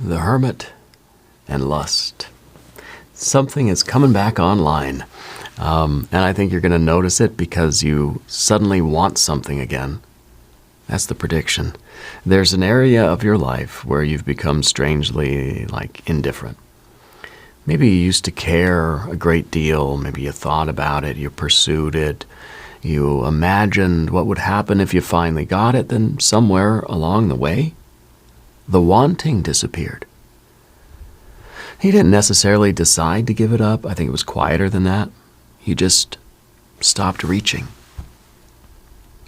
The Hermit and Lust. Something is coming back online. And I think you're going to notice it because you suddenly want something again. That's the prediction. There's an area of your life where you've become strangely, indifferent. Maybe you used to care a great deal. Maybe you thought about it. You pursued it. You imagined what would happen if you finally got it. Then somewhere along the way, the wanting disappeared. He didn't necessarily decide to give it up. I think it was quieter than that. He just stopped reaching.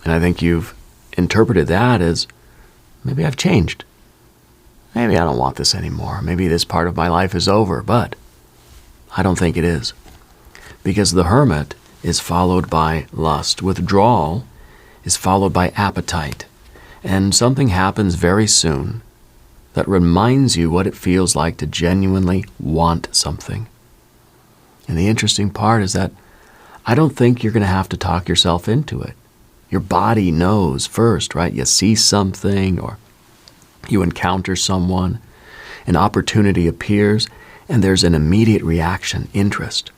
And I think you've interpreted that as, maybe I've changed. Maybe I don't want this anymore. Maybe this part of my life is over, but I don't think it is. Because the hermit is followed by lust. Withdrawal is followed by appetite. And something happens very soon that reminds you what it feels like to genuinely want something. And the interesting part is that I don't think you're going to have to talk yourself into it. Your body knows first, right? You see something or you encounter someone, an opportunity appears, and there's an immediate reaction, interest,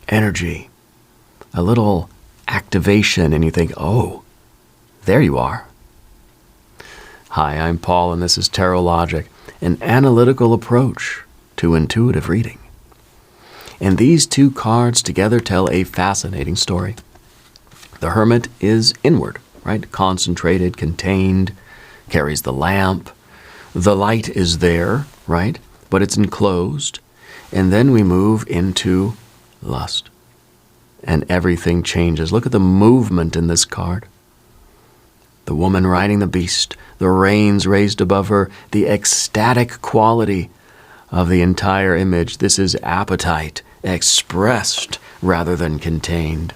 energy, a little activation, and you think, oh, there you are. Hi, I'm Paul, and this is Tarot Logic, an analytical approach to intuitive reading. And these two cards together tell a fascinating story. The hermit is inward, right? Concentrated, contained, carries the lamp. The light is there, right? But it's enclosed. And then we move into lust. And everything changes. Look at the movement in this card. The woman riding the beast, the reins raised above her, the ecstatic quality of the entire image. This is appetite, expressed rather than contained.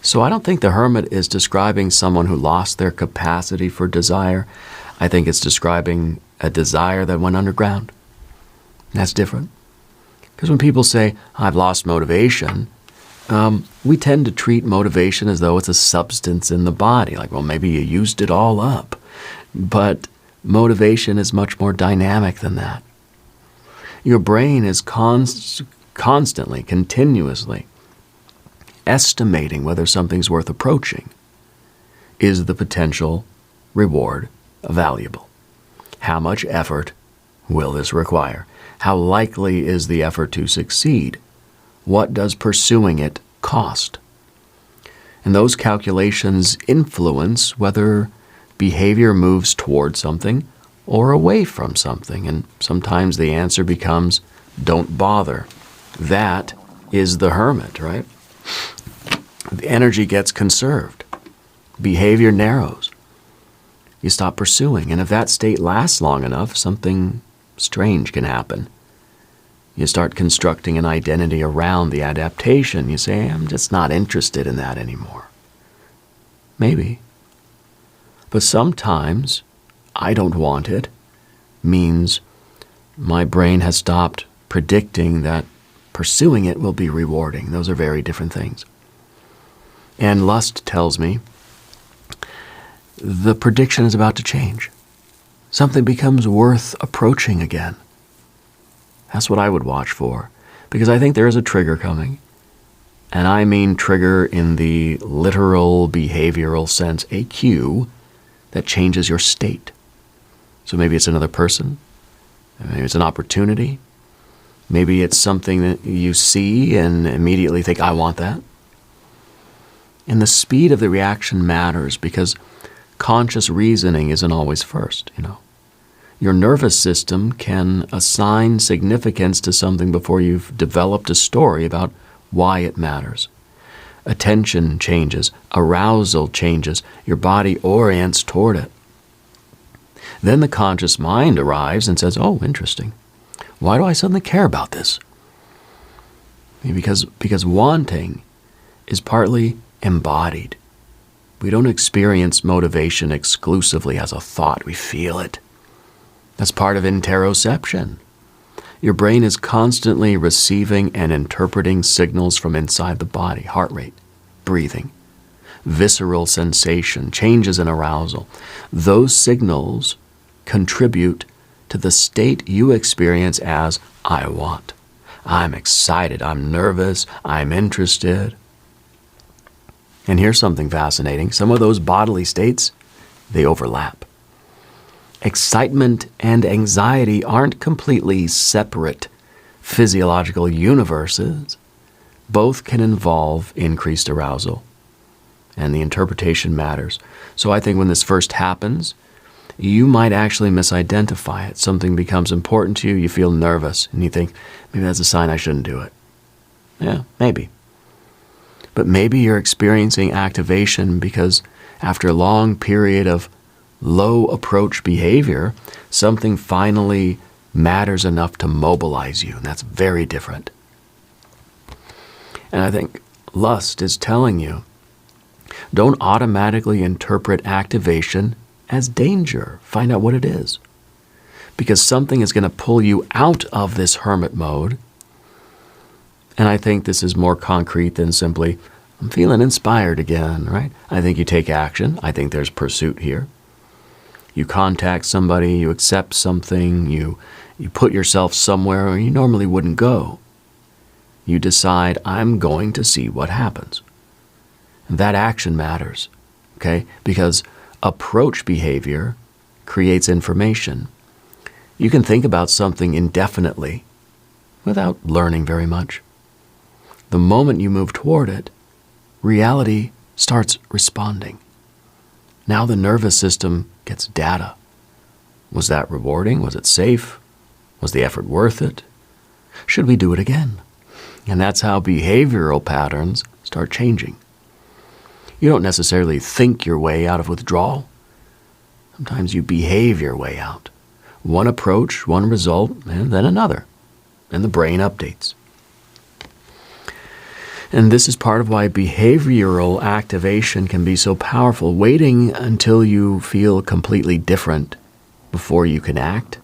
So I don't think the hermit is describing someone who lost their capacity for desire. I think it's describing a desire that went underground. That's different. Because when people say, I've lost motivation, we tend to treat motivation as though it's a substance in the body. Like, well, maybe you used it all up. But motivation is much more dynamic than that. Your brain is constantly, continuously estimating whether something's worth approaching. Is the potential reward valuable? How much effort will this require? How likely is the effort to succeed? What does pursuing it cost? And those calculations influence whether behavior moves toward something or away from something. And sometimes the answer becomes, don't bother. That is the hermit, right? The energy gets conserved. Behavior narrows. You stop pursuing. And if that state lasts long enough, something strange can happen. You start constructing an identity around the adaptation. You say, I'm just not interested in that anymore. Maybe. But sometimes, I don't want it means my brain has stopped predicting that pursuing it will be rewarding. Those are very different things. And lust tells me the prediction is about to change. Something becomes worth approaching again. That's what I would watch for, because I think there is a trigger coming. And I mean trigger in the literal behavioral sense, a cue that changes your state. So maybe it's another person, maybe it's an opportunity, maybe it's something that you see and immediately think, I want that. And the speed of the reaction matters because conscious reasoning isn't always first, Your nervous system can assign significance to something before you've developed a story about why it matters. Attention changes, arousal changes, your body orients toward it. Then the conscious mind arrives and says, oh, interesting. Why do I suddenly care about this? Because wanting is partly embodied. We don't experience motivation exclusively as a thought. We feel it. That's part of interoception. Your brain is constantly receiving and interpreting signals from inside the body, heart rate, breathing, visceral sensation, changes in arousal. Those signals contribute to the state you experience as I want. I'm excited, I'm nervous, I'm interested. And here's something fascinating. Some of those bodily states, they overlap. Excitement and anxiety aren't completely separate physiological universes. Both can involve increased arousal, and the interpretation matters. So I think when this first happens, you might actually misidentify it. Something becomes important to you, you feel nervous, and you think, maybe that's a sign I shouldn't do it. Yeah, maybe. But maybe you're experiencing activation because after a long period of low approach behavior, something finally matters enough to mobilize you, and that's very different. And I think lust is telling you, don't automatically interpret activation as danger. Find out what it is. Because something is going to pull you out of this hermit mode. And I think this is more concrete than simply, I'm feeling inspired again, right? I think you take action. I think there's pursuit here. You contact somebody, you accept something, you put yourself somewhere where you normally wouldn't go. You decide, I'm going to see what happens. And that action matters, okay? Because approach behavior creates information. You can think about something indefinitely without learning very much. The moment you move toward it, reality starts responding. Now the nervous system gets data. Was that rewarding? Was it safe? Was the effort worth it? Should we do it again? And that's how behavioral patterns start changing. You don't necessarily think your way out of withdrawal. Sometimes you behave your way out. One approach, one result, and then another. And the brain updates. And this is part of why behavioral activation can be so powerful. Waiting until you feel completely different before you can act,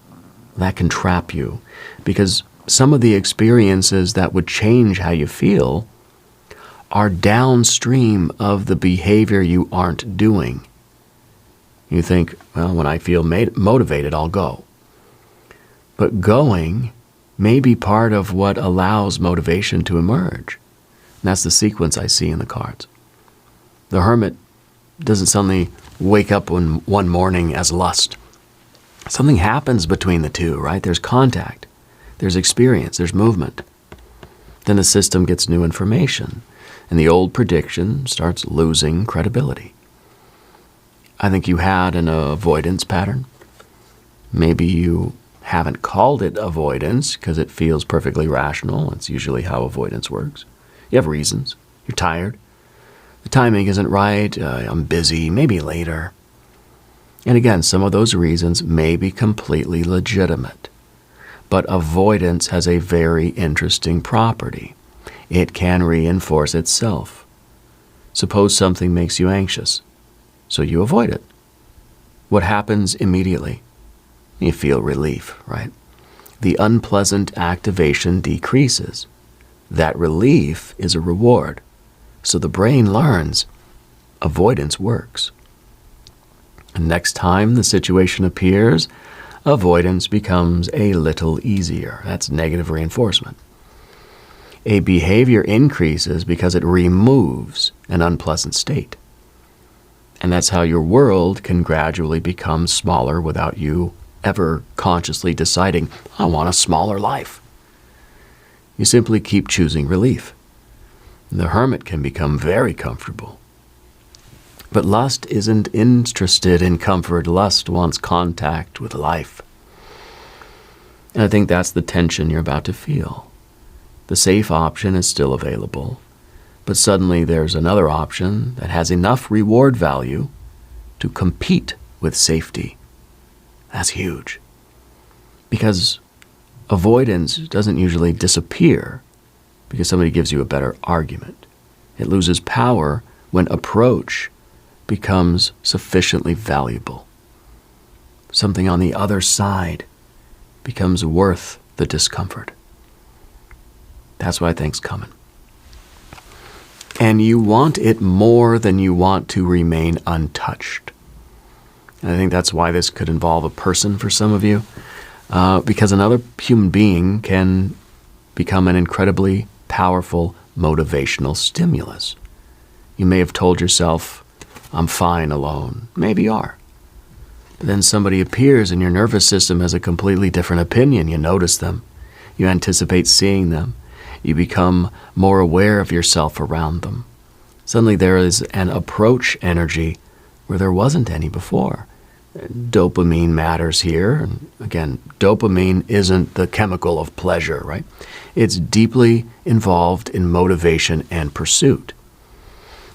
that can trap you. Because some of the experiences that would change how you feel are downstream of the behavior you aren't doing. You think, well, when I feel motivated, I'll go. But going may be part of what allows motivation to emerge. And that's the sequence I see in the cards. The hermit doesn't suddenly wake up one morning as lust. Something happens between the two, right? There's contact, there's experience, there's movement. Then the system gets new information, and the old prediction starts losing credibility. I think you had an avoidance pattern. Maybe you haven't called it avoidance because it feels perfectly rational. It's usually how avoidance works. You have reasons. You're tired. The timing isn't right. I'm busy. Maybe later. And again, some of those reasons may be completely legitimate. But avoidance has a very interesting property. It can reinforce itself. Suppose something makes you anxious, so you avoid it. What happens immediately? You feel relief, right? The unpleasant activation decreases. That relief is a reward. So the brain learns avoidance works. And next time the situation appears, avoidance becomes a little easier. That's negative reinforcement. A behavior increases because it removes an unpleasant state. And that's how your world can gradually become smaller without you ever consciously deciding, I want a smaller life. You simply keep choosing relief. The hermit can become very comfortable. But lust isn't interested in comfort. Lust wants contact with life. And I think that's the tension you're about to feel. The safe option is still available, but suddenly there's another option that has enough reward value to compete with safety. That's huge. Because avoidance doesn't usually disappear because somebody gives you a better argument. It loses power when approach becomes sufficiently valuable. Something on the other side becomes worth the discomfort. That's what I think's coming. And you want it more than you want to remain untouched. And I think that's why this could involve a person for some of you. because another human being can become an incredibly powerful motivational stimulus. You may have told yourself, I'm fine alone. Maybe you are. But then somebody appears and your nervous system has a completely different opinion. You notice them. You anticipate seeing them. You become more aware of yourself around them. Suddenly there is an approach energy where there wasn't any before. Dopamine matters here. And again, dopamine isn't the chemical of pleasure, right? It's deeply involved in motivation and pursuit.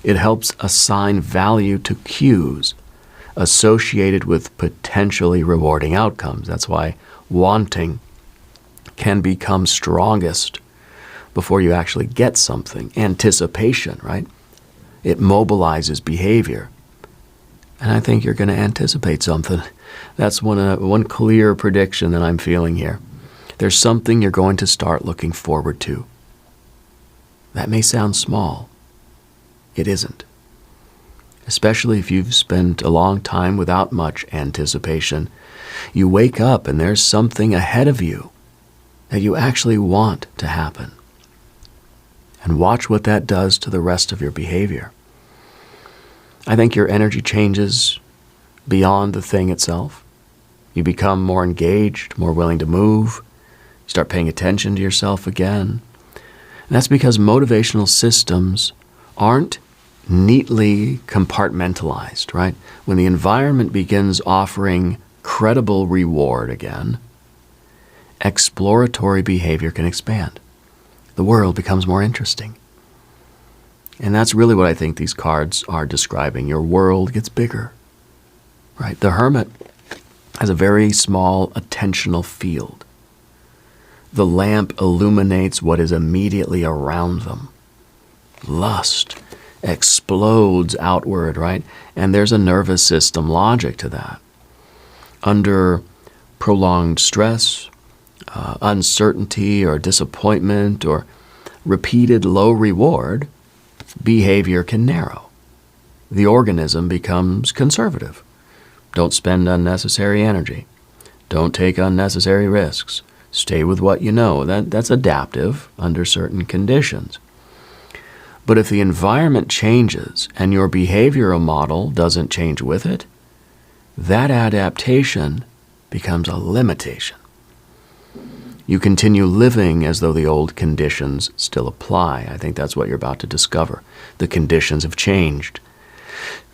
It helps assign value to cues associated with potentially rewarding outcomes. That's why wanting can become strongest before you actually get something. Anticipation, right? It mobilizes behavior. And I think you're going to anticipate something. That's one clear prediction that I'm feeling here. There's something you're going to start looking forward to. That may sound small. It isn't. Especially if you've spent a long time without much anticipation. You wake up and there's something ahead of you that you actually want to happen. And watch what that does to the rest of your behavior. I think your energy changes beyond the thing itself. You become more engaged, more willing to move. You start paying attention to yourself again. And that's because motivational systems aren't neatly compartmentalized, right? When the environment begins offering credible reward again, exploratory behavior can expand. The world becomes more interesting. And that's really what I think these cards are describing. Your world gets bigger, right? The Hermit has a very small attentional field. The lamp illuminates what is immediately around them. Lust explodes outward, right? And there's a nervous system logic to that. Under prolonged stress, uncertainty or disappointment or repeated low reward, behavior can narrow. The organism becomes conservative. Don't spend unnecessary energy. Don't take unnecessary risks. Stay with what you know. That's adaptive under certain conditions. But if the environment changes and your behavioral model doesn't change with it, that adaptation becomes a limitation. You continue living as though the old conditions still apply. I think that's what you're about to discover. The conditions have changed.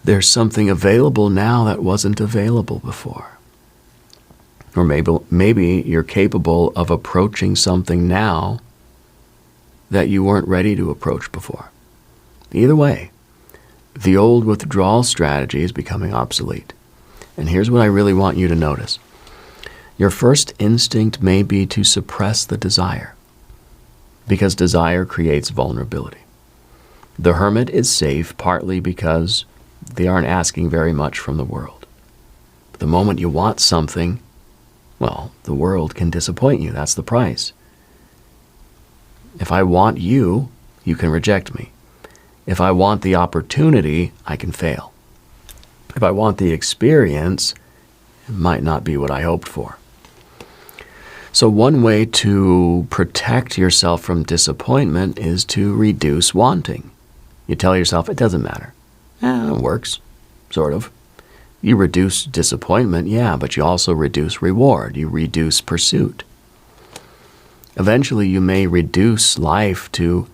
There's something available now that wasn't available before. Or maybe you're capable of approaching something now that you weren't ready to approach before. Either way, the old withdrawal strategy is becoming obsolete. And here's what I really want you to notice. Your first instinct may be to suppress the desire, because desire creates vulnerability. The Hermit is safe partly because they aren't asking very much from the world. But the moment you want something, well, the world can disappoint you. That's the price. If I want you, you can reject me. If I want the opportunity, I can fail. If I want the experience, it might not be what I hoped for. So one way to protect yourself from disappointment is to reduce wanting. You tell yourself, it doesn't matter. It works, sort of. You reduce disappointment, yeah, but you also reduce reward. You reduce pursuit. Eventually, you may reduce life to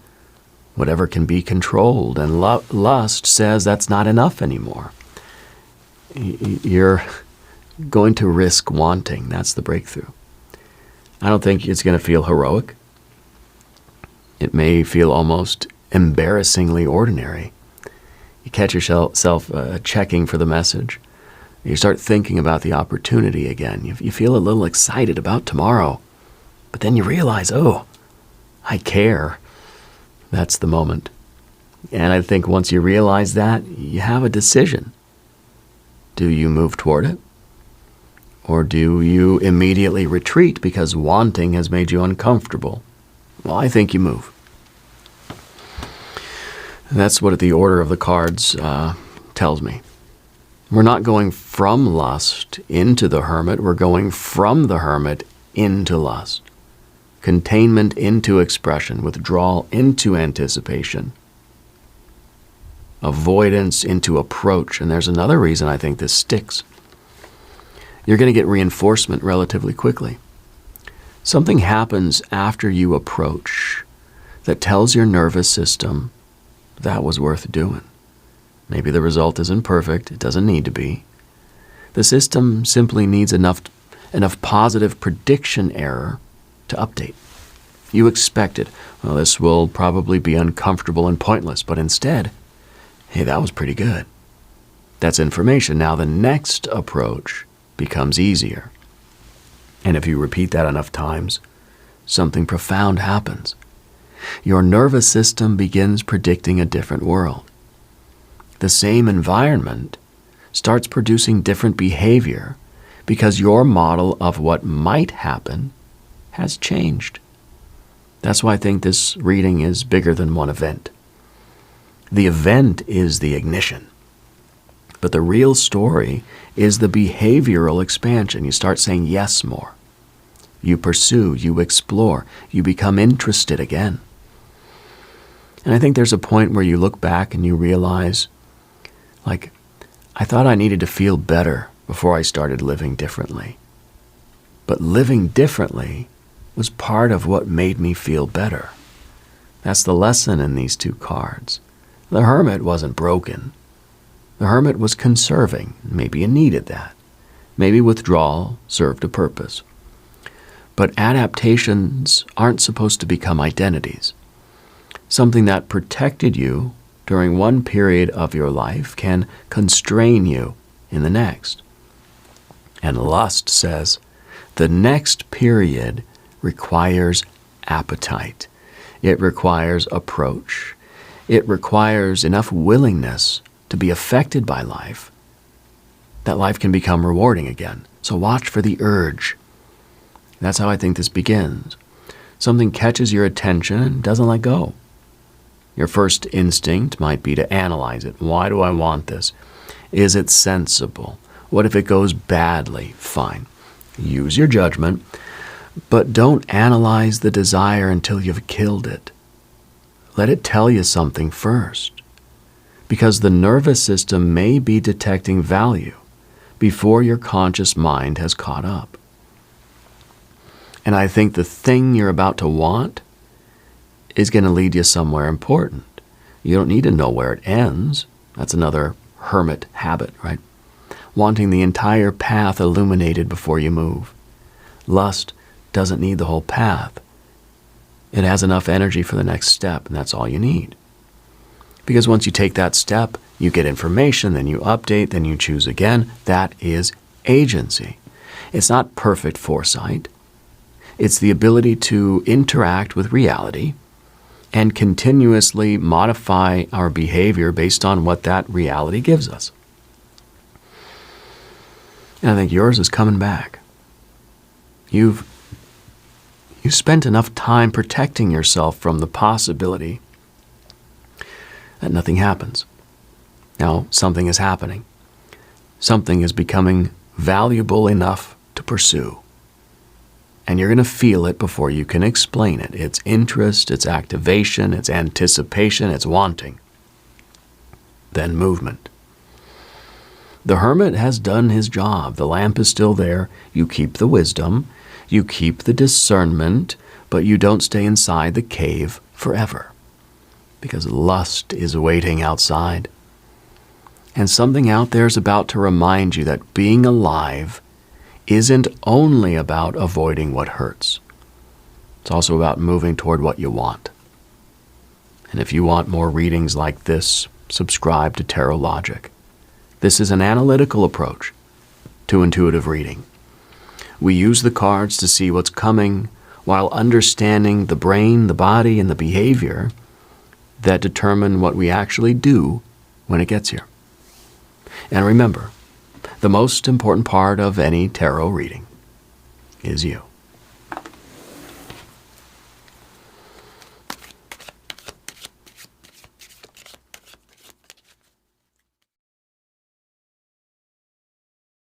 whatever can be controlled, and lust says that's not enough anymore. You're going to risk wanting. That's the breakthrough. I don't think it's going to feel heroic. It may feel almost embarrassingly ordinary. You catch yourself checking for the message. You start thinking about the opportunity again. You feel a little excited about tomorrow. But then you realize, oh, I care. That's the moment. And I think once you realize that, you have a decision. Do you move toward it? Or do you immediately retreat because wanting has made you uncomfortable? Well, I think you move. That's what the order of the cards tells me. We're not going from lust into the Hermit. We're going from the Hermit into lust, containment into expression, withdrawal into anticipation, avoidance into approach. And there's another reason I think this sticks. You're going to get reinforcement relatively quickly. Something happens after you approach that tells your nervous system that was worth doing. Maybe the result isn't perfect. It doesn't need to be. The system simply needs enough positive prediction error to update. You expected, well, this will probably be uncomfortable and pointless, but instead, hey, that was pretty good. That's information. Now the next approach becomes easier. And if you repeat that enough times, something profound happens. Your nervous system begins predicting a different world. The same environment starts producing different behavior because your model of what might happen has changed. That's why I think this reading is bigger than one event. The event is the ignition. But the real story is the behavioral expansion. You start saying yes more. You pursue, you explore, you become interested again. And I think there's a point where you look back and you realize, like, I thought I needed to feel better before I started living differently. But living differently was part of what made me feel better. That's the lesson in these two cards. The hermit wasn't broken. The hermit was conserving. Maybe you needed that. Maybe withdrawal served a purpose. But adaptations aren't supposed to become identities. Something that protected you during one period of your life can constrain you in the next. And lust says, the next period requires appetite. It requires approach. It requires enough willingness to be affected by life that life can become rewarding again. So watch for the urge. That's how I think this begins. Something catches your attention and doesn't let go. Your first instinct might be to analyze it. Why do I want this? Is it sensible? What if it goes badly? Fine. Use your judgment, but don't analyze the desire until you've killed it. Let it tell you something first, because the nervous system may be detecting value before your conscious mind has caught up. And I think the thing you're about to want is going to lead you somewhere important. You don't need to know where it ends. That's another hermit habit, right? Wanting the entire path illuminated before you move. Lust doesn't need the whole path. It has enough energy for the next step, and that's all you need. Because once you take that step, you get information, then you update, then you choose again. That is agency. It's not perfect foresight. It's the ability to interact with reality and continuously modify our behavior based on what that reality gives us. And I think yours is coming back. You spent enough time protecting yourself from the possibility that nothing happens. Now something is happening. Something is becoming valuable enough to pursue. And you're going to feel it before you can explain it. It's interest, it's activation, it's anticipation, it's wanting. Then movement. The hermit has done his job. The lamp is still there. You keep the wisdom, you keep the discernment, but you don't stay inside the cave forever. Because lust is waiting outside. And something out there is about to remind you that being alive isn't only about avoiding what hurts. It's also about moving toward what you want. And if you want more readings like this, subscribe to Tarot Logic. This is an analytical approach to intuitive reading. We use the cards to see what's coming while understanding the brain, the body, and the behavior that determine what we actually do when it gets here. And remember, the most important part of any tarot reading is you.